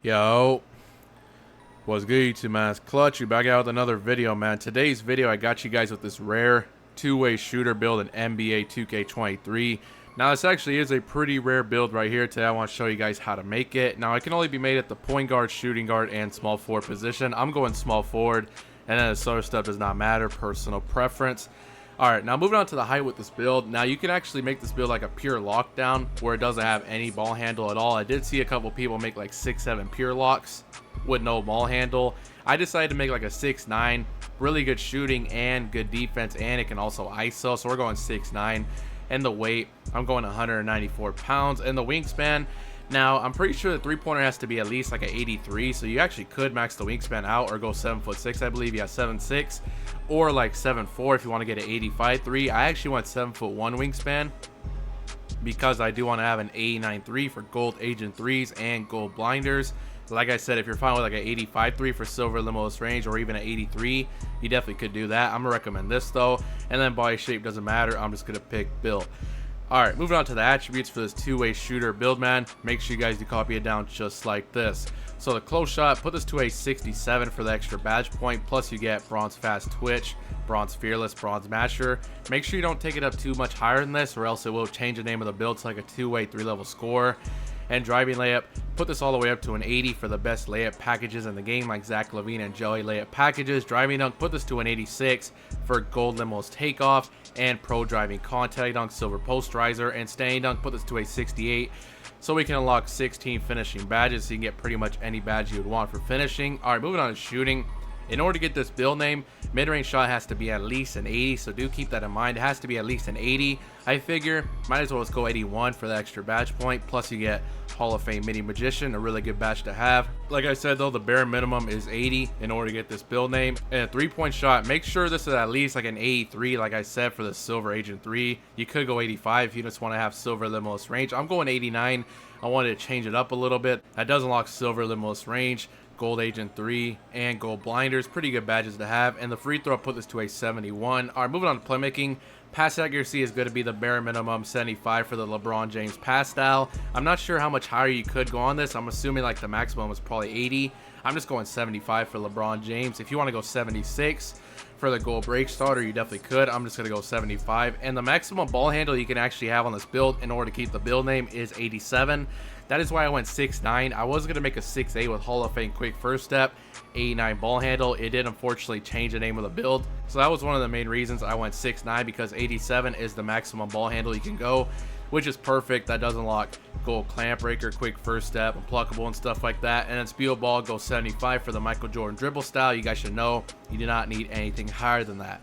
Yo, what's good, YouTube, man? It's Clutch. You back out with another video, man. Today's video, I got you guys with this rare two-way shooter build in NBA 2K23. Now, this actually is a pretty rare build right here. Today, I want to show you guys how to make it. Now, it can only be made at the point guard, shooting guard, and small forward position. I'm going small forward, and then this other stuff does not matter. Personal preference. Alright, now moving on to the height with this build. Now you can actually make this build like a pure lockdown where it doesn't have any ball handle at all. I did see a couple people make like 6-7 pure locks with no ball handle. I decided to make like a 6'9", really good shooting and good defense, and it can also ISO, so we're going 6'9". And the weight, I'm going 194 pounds. And the wingspan, now I'm pretty sure the three-pointer has to be at least like an 83, so you actually could max the wingspan out or go 7'6", I believe. Yeah, 7'6", or like 7'4" if you want to get an 85 3. I actually went 7'1" wingspan because I do want to have an 89 3 for gold agent threes and gold blinders. Like I said, if you're fine with like an 85 3 for silver limitless range, or even an 83, you definitely could do that. I'm gonna recommend this though. And then body shape doesn't matter, I'm just gonna pick build. Alright, moving on to the attributes for this two-way shooter build, man. Make sure you guys do copy it down just like this. So the close shot, put this to a 67 for the extra badge point, plus you get bronze fast twitch, bronze fearless, bronze masher. Make sure you don't take it up too much higher than this, or else it will change the name of the build to like a two-way 3-level score. And driving layup, put this all the way up to an 80 for the best layup packages in the game, like Zach LaVine and Jelly layup packages. Driving dunk, put this to an 86 for gold limos takeoff and pro driving contact dunk, silver posterizer. And standing dunk, put this to a 68 so we can unlock 16 finishing badges, so you can get pretty much any badge you would want for finishing. Alright, moving on to shooting. In order to get this build name, mid-range shot has to be at least an 80, so do keep that in mind. It has to be at least an 80. I figure might as well just go 81 for the extra badge point, plus you get Hall of Fame Mini Magician, a really good badge to have. Like I said though, the bare minimum is 80 in order to get this build name. And a three-point shot, make sure this is at least like an 83, like I said, for the silver agent 3. You could go 85 if you just want to have silver limitless range. I'm going 89. I wanted to change it up a little bit. That does unlock silver limitless range, gold agent 3, and gold blinders. Pretty good badges to have. And the free throw, put this to a 71. Alright, moving on to playmaking. Pass accuracy is going to be the bare minimum, 75 for the LeBron James pass style. I'm not sure how much higher you could go on this. I'm assuming like the maximum is probably 80. I'm just going 75 for LeBron James. If you want to go 76 for the gold break starter, you definitely could. I'm just going to go 75. And the maximum ball handle you can actually have on this build in order to keep the build name is 87. That is why I went 6'9". I was going to make a 6'8" with Hall of Fame quick first step, 89 ball handle. It did unfortunately change the name of the build, so that was one of the main reasons I went 6'9", because 87 is the maximum ball handle you can go, which is perfect. That does unlock gold clamp breaker, quick first step, unpluckable, and stuff like that. And then speed ball goes 75 for the Michael Jordan dribble style. You guys should know you do not need anything higher than that.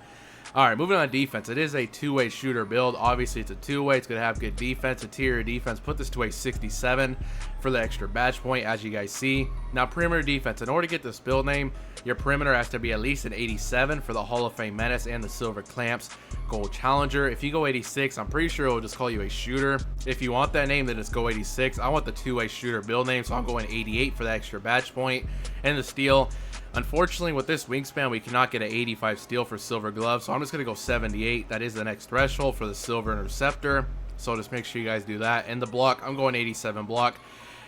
Alright, moving on to defense. It is a two-way shooter build. Obviously, it's a two-way. It's going to have good defense, interior defense. Put this to a 67 for the extra badge point, as you guys see. Now, perimeter defense. In order to get this build name, your perimeter has to be at least an 87 for the Hall of Fame Menace and the Silver Clamps Gold Challenger. If you go 86, I'm pretty sure it will just call you a shooter. If you want that name, then just go 86. I want the two-way shooter build name, so I'm going 88 for the extra badge point. And the steal. Unfortunately, with this wingspan, we cannot get an 85 steal for silver gloves, so I'm just going to go 78. That is the next threshold for the silver interceptor, so just make sure you guys do that. And the block, I'm going 87 block.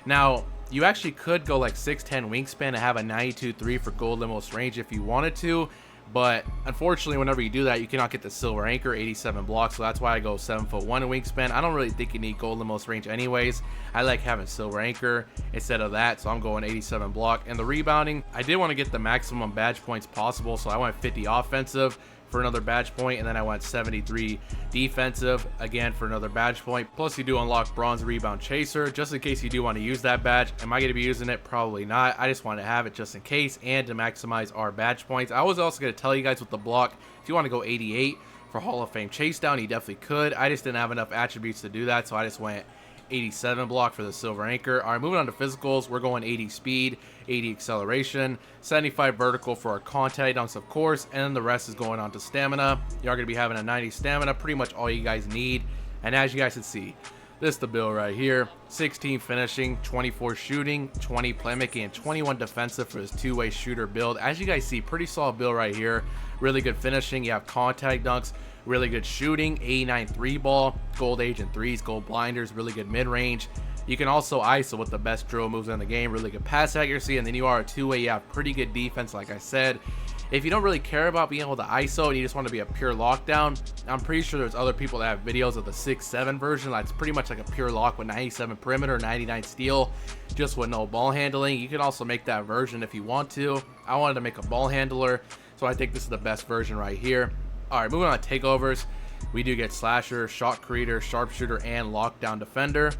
Now, you actually could go like 6'10 wingspan and have a 92 3 for gold limitless range if you wanted to, but unfortunately, whenever you do that, you cannot get the silver anchor, 87 block, so that's why I go 7'1" in wingspan. I don't really think you need gold limitless range anyways. I like having silver anchor instead of that, so I'm going 87 block. And the rebounding, I did want to get the maximum badge points possible, so I went 50 offensive for another badge point, and then I went 73 defensive again for another badge point. Plus you do unlock bronze rebound chaser just in case you do want to use that badge. Am I going to be using it? Probably not. I just want to have it just in case and to maximize our badge points. I was also going to tell you guys with the block, if you want to go 88 for Hall of Fame chase down, you definitely could. I just didn't have enough attributes to do that, so I just went 87 block for the silver anchor. Alright, moving on to physicals, we're going 80 speed, 80 acceleration, 75 vertical for our contact dunks, of course, and then the rest is going on to stamina. You're going to be having a 90 stamina, pretty much all you guys need. And as you guys can see, this is the build right here. 16 finishing, 24 shooting, 20 playmaking, and 21 defensive for this two-way shooter build. As you guys see, pretty solid build right here. Really good finishing. You have contact dunks, really good shooting, 89 3 ball, gold agent threes, gold blinders, really good mid-range. You can also ISO with the best drill moves in the game, really good pass accuracy, and then you are a two-way, you have pretty good defense like I said. If you don't really care about being able to ISO and you just want to be a pure lockdown, I'm pretty sure there's other people that have videos of the 6-7 version that's pretty much like a pure lock with 97 perimeter, 99 steal, just with no ball handling. You can also make that version if you want to. I wanted to make a ball handler, so I think this is the best version right here. Alright, moving on to takeovers. We do get slasher, shot creator, sharpshooter, and lockdown defender.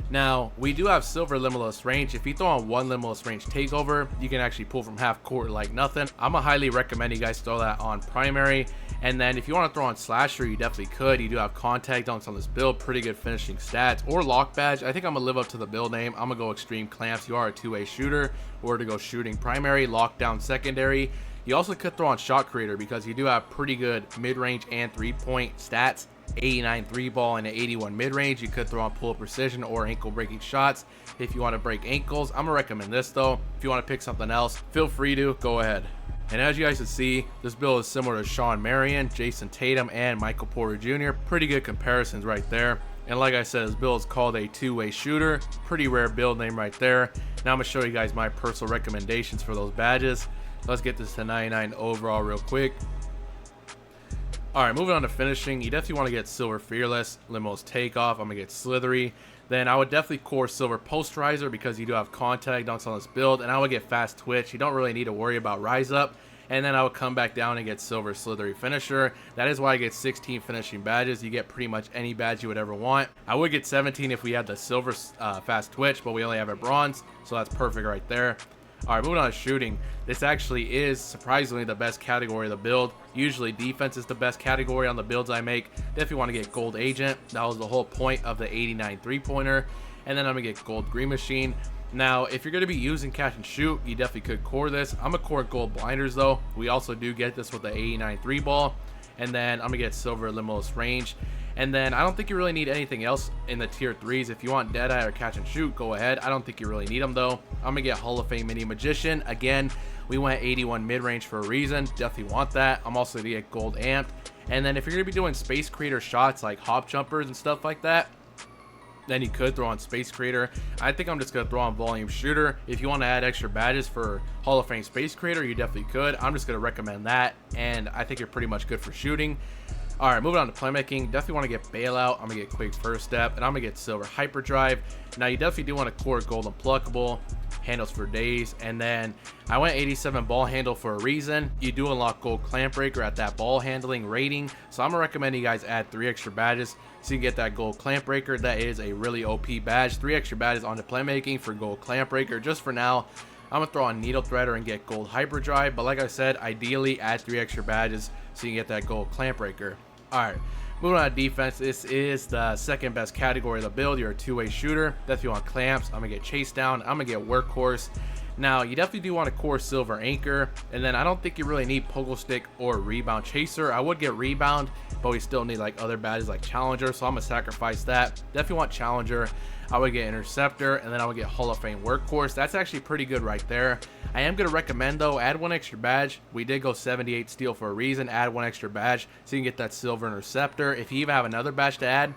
Now, we do have silver limitless range. If you throw on one limitless range takeover, you can actually pull from half court like nothing. I'm gonna highly recommend you guys throw that on primary. And then if you want to throw on slasher, you definitely could. You do have contact dunks on this build, pretty good finishing stats, or lock badge. I think I'm gonna live up to the build name. I'm gonna go extreme clamps. You are a two-way shooter, or to go shooting primary, lockdown secondary. You also could throw on shot creator because you do have pretty good mid-range and three-point stats. 89 3 ball and an 81 mid-range. You could throw on pull-up precision or ankle breaking shots if you want to break ankles. I'm gonna recommend this though. If you want to pick something else, feel free to go ahead. And as you guys can see, this build is similar to Sean Marion, Jason Tatum, and Michael Porter Jr. Pretty good comparisons right there. And like I said, this build is called a two-way shooter. Pretty rare build name right there. Now I'm gonna show you guys my personal recommendations for those badges. Let's get this to 99 overall real quick. Alright, moving on to finishing, you definitely want to get silver fearless, limos takeoff. I'm gonna get slithery. Then I would definitely core silver posterizer because you do have contact dunks on this build, and I would get fast twitch. You don't really need to worry about rise up. And then I would come back down and get silver slithery finisher. That is why I get 16 finishing badges. You get pretty much any badge you would ever want. I would get 17 if we had the silver fast twitch, but we only have a bronze, so that's perfect right there. Alright, moving on to shooting. This actually is surprisingly the best category of the build. Usually defense is the best category on the builds I make. Definitely want to get gold agent. That was the whole point of the 89 three-pointer. And then I'm going to get gold green machine. Now, if you're going to be using catch and shoot, you definitely could core this. I'm going to core gold blinders though. We also do get this with the 89 three ball. And then I'm going to get silver limitless range. And then I don't think you really need anything else in the tier 3s. If you want Deadeye or catch and shoot, go ahead. I don't think you really need them though. I'm gonna get Hall of Fame Mini Magician. Again, we went 81 mid-range for a reason. Definitely want that. I'm also gonna get gold amped. And then if you're gonna be doing space creator shots like hop jumpers and stuff like that, then you could throw on space creator. I think I'm just gonna throw on volume shooter. If you want to add extra badges for Hall of Fame space creator, you definitely could. I'm just gonna recommend that, and I think you're pretty much good for shooting. Alright, moving on to playmaking. Definitely want to get bailout. I'm gonna get quick first step, and I'm gonna get silver hyperdrive. Now you definitely do want to core gold unpluckable, handles for days, and then I went 87 ball handle for a reason. You do unlock gold clamp breaker at that ball handling rating, so I'm gonna recommend you guys add 3 extra badges so you can get that gold clamp breaker. That is a really OP badge. 3 extra badges onto playmaking for gold clamp breaker. Just for now, I'm gonna throw on needle threader and get gold hyperdrive, but like I said, ideally add 3 extra badges so you can get that gold clamp breaker. Alright, moving on to defense. This is the second best category of the build. You're a two-way shooter. Definitely want clamps. I'm gonna get chase down. I'm gonna get workhorse. Now you definitely do want to core silver anchor, and then I don't think you really need pogo stick or rebound chaser. I would get rebound, but we still need like other badges like challenger, so I'm gonna sacrifice that. Definitely want challenger. I would get interceptor, and then I would get Hall of Fame workhorse. That's actually pretty good right there. I am gonna recommend though, add 1 extra badge. We did go 78 steal for a reason. Add 1 extra badge so you can get that silver interceptor. If you even have another badge to add,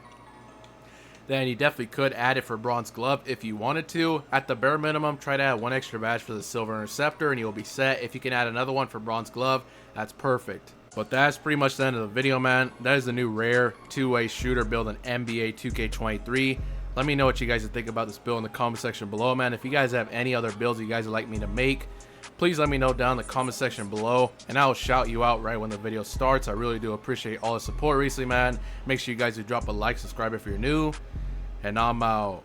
then you definitely could add it for bronze glove if you wanted to. At the bare minimum, try to add 1 extra badge for the silver interceptor and you'll be set. If you can add another one for bronze glove, that's perfect. But that's pretty much the end of the video, man. That is the new rare two-way shooter build in NBA 2K23. Let me know what you guys think about this build in the comment section below, man. If you guys have any other builds you guys would like me to make, please let me know down in the comment section below, and I'll shout you out right when the video starts. I really do appreciate all the support recently, man. Make sure you guys do drop a like, subscribe if you're new, and I'm out.